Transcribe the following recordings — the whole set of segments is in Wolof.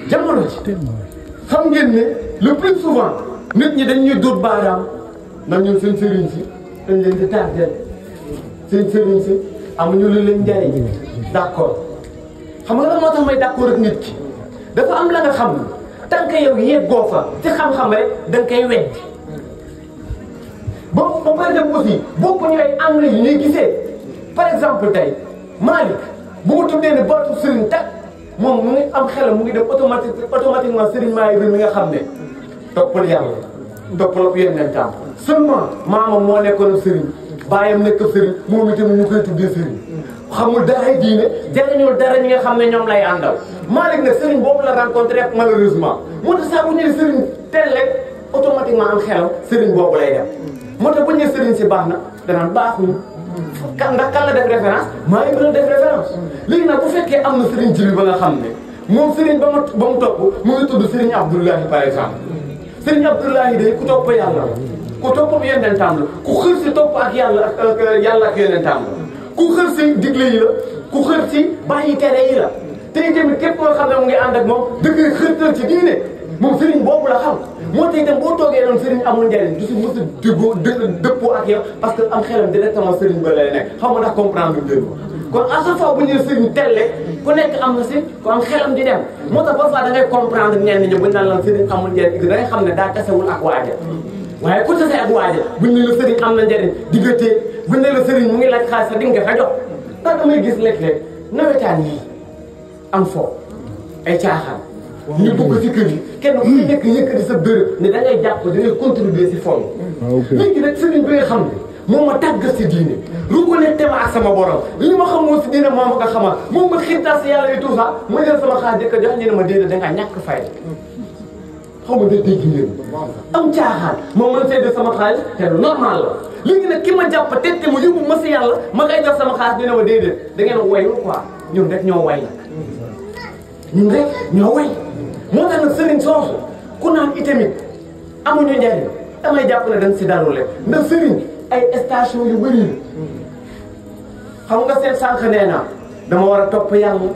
jamono ci xam ngeen ne le plus souvent nit ñi dañ ñuy dóor baaraam ndax ñun seen sëriñ si dañ leen di tardel seen sëriñ si amuñu lu leen njariñ d'accord xam nga lan moo tax may d'accord ak nit ki dafa am la nga xam ne tant que yow yeggoo fa ci xam-xam rek da nga koy weddi ba pare dem aussi bokku ñu ay anglais yi ñuy gisee par exemple tey Malick bu ma tuddee ne baatu sëriñ tak moom mu ngi am xelam mu ngi dem automatiquement sëriñ Maay mi nga xam ne toppal yàlla toppal ko yeneen temps seulement maamam moo nekkoon sëriñ baayam nekk sëriñ moom itam ñu koy tuddee sëriñ xamul dara diine jariñul dara ñi nga xam ne ñoom lay àndal Malick nag sëriñ boobu la rencontré malheureusement moo tax saa bu ñëwee sëriñ tel rek automatiquement am xelam sëriñ boobu lay dem moo tax bu ñëwee sëriñ si baax na danaan baaxuñu ndax kan la def référence Malick la def référence léegi nag bu fekkee am na sëriñ ji bi ba nga xam ne moom sëriñ ba mu topp mu ngi tudd sëriñ Abdoulahi par exemple sëriñ Abdoulahi day ku topp yàlla la ku topp yonentam la ku xër si topp ak yàlla ak yonentam la ku xër si digle yi la ku xër si bàyyi tere yi la tey tamit képp koo xam ne mu ngi ànd ak moom dëgg xërtal ci diine moom sëriñ boobu la xam moo tax itam boo toogee noonu sëriñ amul njëriñ du si mos a déggoo dëppoo ak yow parce que am xelam directement sëriñ ba lay nekk xam nga ndax comprendre lu kon à chaque fois bu ñu sëriñ telle ku nekk am na si ku am xelam di dem moo tax parfois da ngay comprendre ñenn ñi buñ naan lan sëriñ amul njëriñ da ngay xam ne daa tasewul ak waaja waaye ku tase ak waaja buñ ne la sëriñ am na njëriñ diggante buñ ne la sëriñ mu ngi laaj xaalis sa di nga ko jox ndax damay gis léeg-léeg nawetaan yi am fo ay caaxaan ñu dugg ci kër yi kenn ku nekk yëkkati sa bërëb ne da ngay jàpp da ngay contribuer si fond léegi nag sëriñ bi nga xam ne moom ma tàggat si diine reconnecté ma ak sama borom li ñu ma xamoon si diine moom ma ko xamal moom ma xiirtaal si yàlla yi tout ça ma jël sama xaalis di ko jox ñu ne ma déedéet dangaa ñàkk fayda xaw ma da dégg ngeen am caaxaan moom man seede sama xaalis te normal la léegi nag ki ma jàpp tette ma yóbbu ma si yàlla ma koy jox sama xaalis ñu ne ma déedéet da ngeen wayul quoi ñun rek ñoo way nag ñun rek ñoo way moo tax nag sëriñ soosu ku naan itamit amuñu njariñ damay jàpp ne dañ si dalule ndax sëriñ ay station yu bëri xam nga seen sànq nee naa dama war a topp yàlla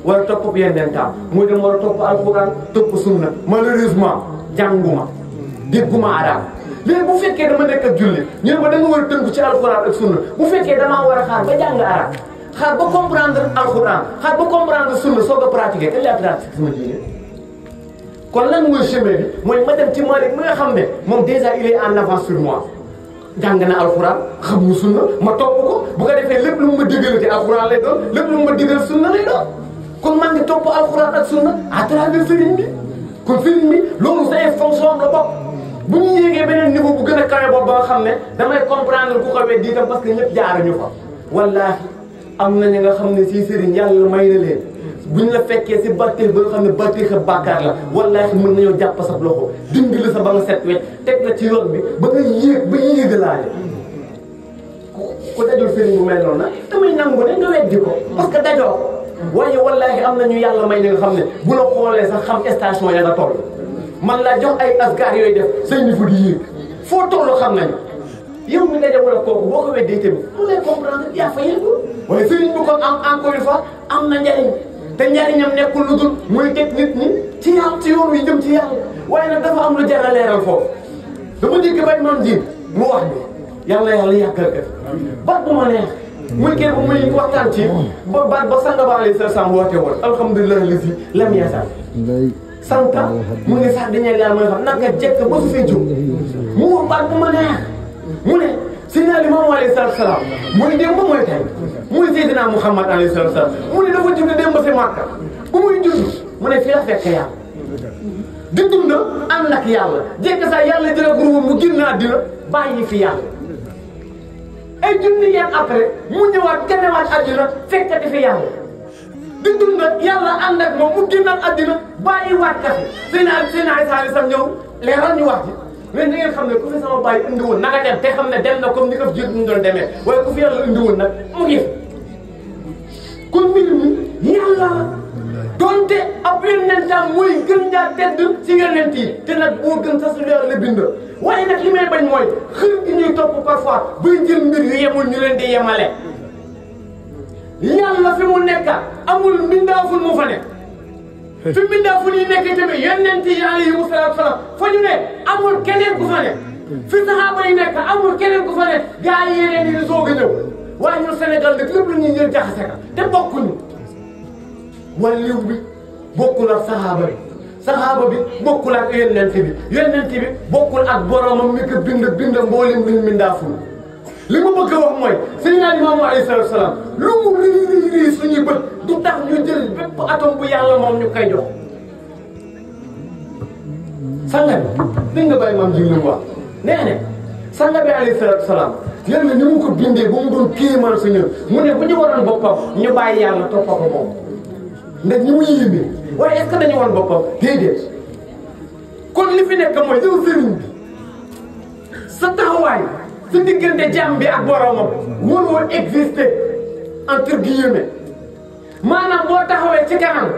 war a topp yeneen temps muy dama war a topp alxuraan topp sunna malheureusement jànguma dégguma arab léegi bu fekkee dama nekk ak julli ñu ne ma da nga war a tënku ci alxuraan ak sunna bu fekkee damaa war a xaar ba jàng arab xaar ba comprendre alxuraan xaar ba comprendre sunna soog a pratiquer kañ laa pratique sama diine kon lan mooy chemin bi mooy ma dem ci Malick mi nga xam ne moom déjà il est en avance sur moi jàng na alxuraan xam mu sunna ma topp ko bu ko defee lépp lu mu ma digal ci alxuraan lay doon lépp lu mu ma digal sunna lay doon kon maa ngi topp alxuraan ak sunna à travers sëriñ bi kon sëriñ bi loolu sa fonction la bokk bu ñu yéegee beneen niveau bu gën a kawe boobu ba nga xam ne damay comprendre ku ko weddi itam parce que ñëpp jaaruñu fa wallaahi am na ñi nga xam ne si sëriñ yàlla may na leen buñ la fekkee si bàtteex ba nga xam ne bàtteex a bàkkaar la wallaahi mën nañoo jàpp sa loxo dindi la sa ba nga set wecc teg la ci yoon bi ba nga yéeg ba yéegalaale ku dajul sëriñ bu mel noonu nag damay nangu ne nga weddi ko parce que dajoo ko waaye wallaahi am na ñu yàlla may ñi nga xam ne bu la xoolee sax xam station ya nga toll man laa jox ay asgar yooyu def say niveau di yéeg foo toll xam nañu yow mi daje wala kooku boo ko weddee tamit mu lay comprendre yaa fa yéegu waaye sëriñ bu ko am encore une fois am na njariñ te njariñam nekkul lu dul muy teg nit ñi ci yàlla ci yoon wi jëm ci yàlla waaye nag dafa am lu jar a leeral foofu dama dégg bay noonu ji mu wax bi yàlla yàggal def baat bu ma neex muy kii bu muy waxtaan ci ba baat ba sanga ba alayhi salaam woote woon alhamdulilah lasi lam yasal santa mu ngi sax dañuy yàlla mooy xam naka jekk ba su fee jóg mu wax baat bu ma neex mu ne Seydina Limaamu alayhi salaam muy démb mooy tey muy Seydina Muhammad alayhi salaam mu ne dafa judd démb si Makka bu muy judd mu ne fi la fekk yàlla di dund ànd ak yàlla jekk sax yàlla jëlee ko mu génn àddina bàyyi fi yàlla ay junni yeen après mu ñëwaat ganewaat àddina fekkati fi yàlla di dund yàlla ànd ak moom mu génnaat àddina bàyyi waat ka fi Seydina Isa alayhi salaam ñëw leeral ñu wax ji mais ni ngeen xam ne ku fi sama bàyyi indi woon naka dem te xam ne dem na comme ni ko jiit ñu doon demee waaye ku fi yàlla indi woon nag mu ngi kon mbir mi yàlla la donte ab yonentam mooy gën jaa tedd si yonent yi te nag boo gën sa su leer la bind waaye nag li may bañ mooy xër gi ñuy topp parfois bay jël mbir yu yemul ñu leen di yemale yàlla fi mu nekka amul mbindaaful mu fa nekk fi mbindaa fu ñuy nekk tamit yonent yi alayhimu salaatu salaam fa ñu ne amul keneen ku fa ne fi saxaaba yi nekk amul keneen ku fa ne gaa yi yeneen yi di soog a ñëw waaye ñun Sénégal nag lépp lu ñuy jël jaxase ka te bokkuñu wàlliw bi bokkul ak saxaaba bi bokkul ak yonent bi bokkul ak boromam mi ko bind mboolem luñ mbindaa fu li ma bëgg a wax mooy Seydina Limaamu alayhi salaatu salaam lu mu rii suñuy bët du tax ñu jël bépp atome bu yàlla moom ñu koy jox sanga bi dégg nga bàyyi maam ji li mu wax nee ne sanga bi alayhi salaatu salaam yàlla ni mu ko bindee ba mu doon kéemaan suñu mu ne bu ñu waroon boppam ñu bàyyi yàlla toppa ko moom ndax ñi mu yéemee waaye est-ce que dañu woon boppam déedéet kon li fi nekk mooy yow sëriñ bi sa taxawaay sa diggante jàmm bi ak boromam warul exister entre guillemets maanaam boo taxawee ci kanam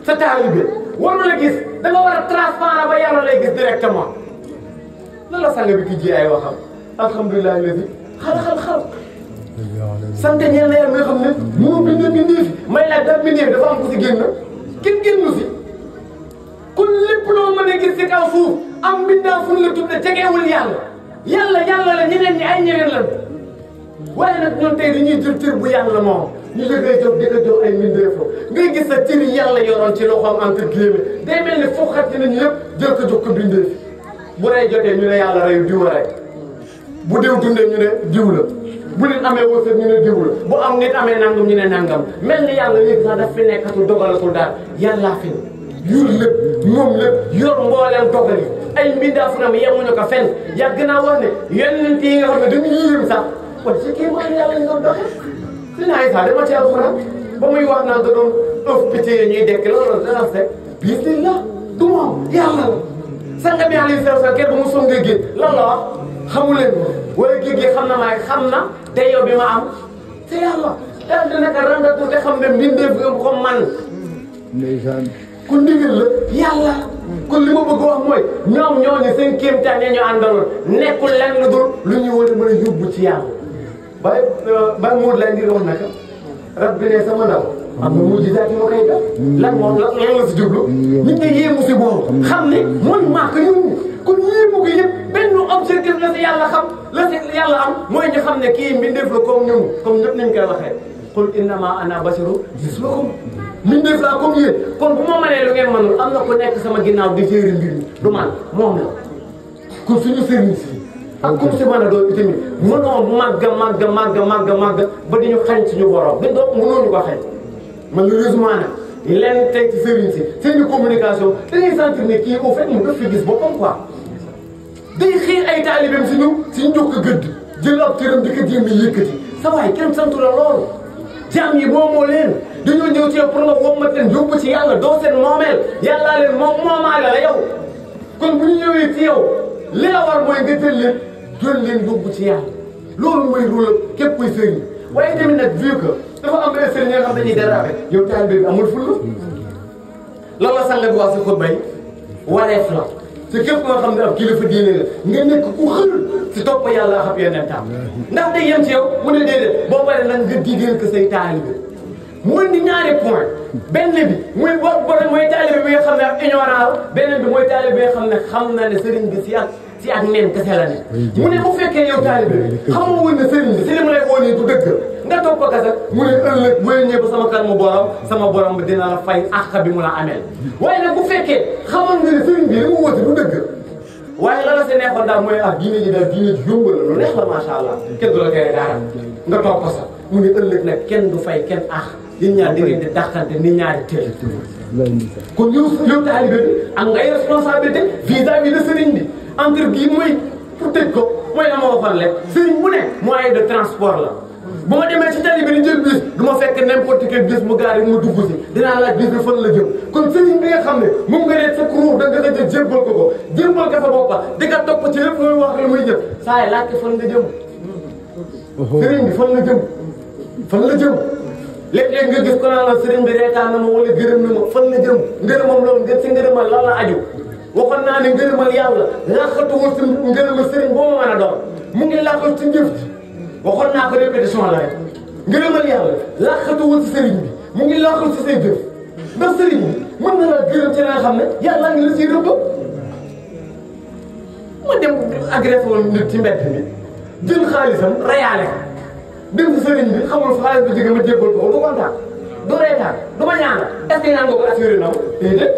sa taalibe warul la gis da nga war a transparent ba yàlla lay gis directement lan la sang bi ki ji ay waxam alhamdulilah léegi xal sant ñeel na yàlla nga xam ne moo bind mbindeef may laaj daal mbindeef dafa am ku si génn kenn génnu si kon lépp loo mën a gis si kaw suuf am mbindaa fu la tudde jegewul yàlla la ñeneen ñi ay ñeneen la waaye nag ñun tey dañuy jël cër bu yàlla moom ñu lëggee jox di ko jox ay mbindeef ngay gis sa cër yàlla yoroon ci loxoom entre guillemets day mel ni foofu xat nañu yëpp jël ko jox ko mbindeef bu rey jotee ñu ne yàlla reyu diw rek bu diw dundee ñu ne diw la bu nit amee wërsëg ñu ne diw la bu am nit amee nangam ñu ne nangam mel ni yàlla léegi sax daf fi nekkatul dogalatul daal yàllaa fi yor lépp moom lépp yor mbooleem dogal yi ay mbindaafunam yemuñu ko fenn yàgg naa wax ne yonent yi nga xam ne dañu yéem sax kon si kii mooy yàlla ñu doon doxee si naay sax dama ci alxuraan ba muy wax naan da doon ëf picc yi ñuy dekk loolu dana fekk bismillah du moom yàlla la sanga bi alayhi salaam kër ba mu songee géej lan la wax xamu leen waaye géej gi xam na maay xam na te yow bi ma am te yàlla daal di naka randatu te xam ne mbindeef ko man ndeysaan ku ndigal la yàlla kon li ma bëgg wax mooy ñoom ñooñu seen kéemtaan ñu àndaloon nekkul lenn lu dul lu ñu war a mën a yóbbu ci yàlla Baye Modou lay ndir wax naka rab bi ne sama ndaw am na mujjizaat yi ma koy def lan moom lan la si jublu ñu ngi yéemu si boobu xam ne mooy maaka yónni kon yéemu ko yëpp benn objectif la si yàlla xam la si yàlla am mooy ñu xam ne kii mbindeef la comme ñun comme ñëpp nañ koy waxee qul innama ana basharu mislukum mbindeef laa comme yéen kon bu ma mënee lu ngeen mënul am na ku nekk sama ginnaaw di gérer mbir mi du man moom la kon suñu sëriñ si ak comme si mën a doon itamit mënoo màgg ba di ñu xañ suñu borom bi doog mënoo ñu ko xañ malheureusement nag leen teg ci sëriñ si seen communication dañuy sentir ne kii au fait mu def fi gis boppam quoi day xiir ay taalibeem si ñu jox ko gëdd jël ab cëram di ko jéem a yëkkati sa waay kenn santu la loolu jaam yi moomoo leen dañoo ñëw ci yow pour nga wommat leen yóbbu ci yàlla doo seen moomeel yàllaa leen moomaale la yow kon bu ñu ñëwee ci yow li la war mooy nga jël leen yóbbu ci yàlla loolu mooy rôle képp kuy sëriñ waaye tamit nag vu que dafa am ay sëriñ yoo xam dañuy déraper yow taalibe bi amul ful la la sang bi wax si xutba yi wareef la te képp nga xam ne ab kilifa diine la nga nekk ku xër si topp yàlla xam yeneen tam ndax day yem ci yow mu ne déedéet boo paree nag nga diggeel ko say taalibe mu indi ñaari point benn bi mooy taalibe bi nga xam ne ak ignorant beneen bi mooy taalibe bi nga xam ne xam na ne sëriñ bi si ak neen kese la ne mu ne bu fekkee yow taalibe bi xamoo woon ne sëriñ bi si li mu lay woo nii du dëgg nga topp ko kese mu ne ëllëg booy ñëw ba sama kanamu borom sama borom bi dina la fay àq bi mu la ameel waaye nag bu fekkee xamoon nga ne sëriñ bi li mu woote du dëgg waaye la la si neexoon daal mooy ah diine ji daal diine ji yomb la lu neex la macha allah kenn du la tere dara nga topp ko sax mu ne ëllëg nag kenn du fay kenn àq nit ñaar di ngeen di dàqante nit ñaar di teel kon yow taalibe bi am ngay responsabilité vis-à-vis de sëriñ bi entre gi mooy pour tëj ko mooy la ma waxoon rek sëriñ bu ne moyen de transport la bu ma demee ci tali bi di jël bis du ma fekk n'importe quel bis mu gaari mu dugg si dinaa laaj bis bi fan la jëm kon sëriñ bi nga xam ne moom nga ne sa kuréel da nga jël jébbal ko jébbal ko sa bopp di nga topp ci lépp muy wax la muy jëf saa yi laajte fan nga jëm sëriñ bi fan la jëm léeg-léeg nga gis ko naan la sëriñ bi reetaan na ma wala gërëm na ma fan la jëm ngërëmam loolu nga si ngërëmal lan la aju waxoon naa ne ngërëmal yàlla laqatuwul si ngërëmal sëriñ boo ma mën a doon mu ngi laqatu ci njëf ji waxoon naa ko répétition la rek ngërëmal yàlla laqatuwul si sëriñ bi mu ngi laqatu si say jëf ndax sëriñ bi mën na la gërëm ci la nga xam ne yàlla ngi la siy rëbb. ma dem agressé woon nit ci mbedd mi jël xaalisam reyaale ko dem si sëriñ bi xamul fa xaalis ba jóge ma jébbal ko du kontaan du reetaan du ma ñaanal est-ce que ñaan nga ko assuré naw déedéet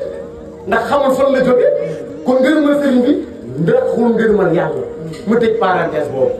ndax xamul fan la jóge kon ngërëmal sëriñ bi ndax xul ngërëmal yàlla mu tëj parenthèse boobu.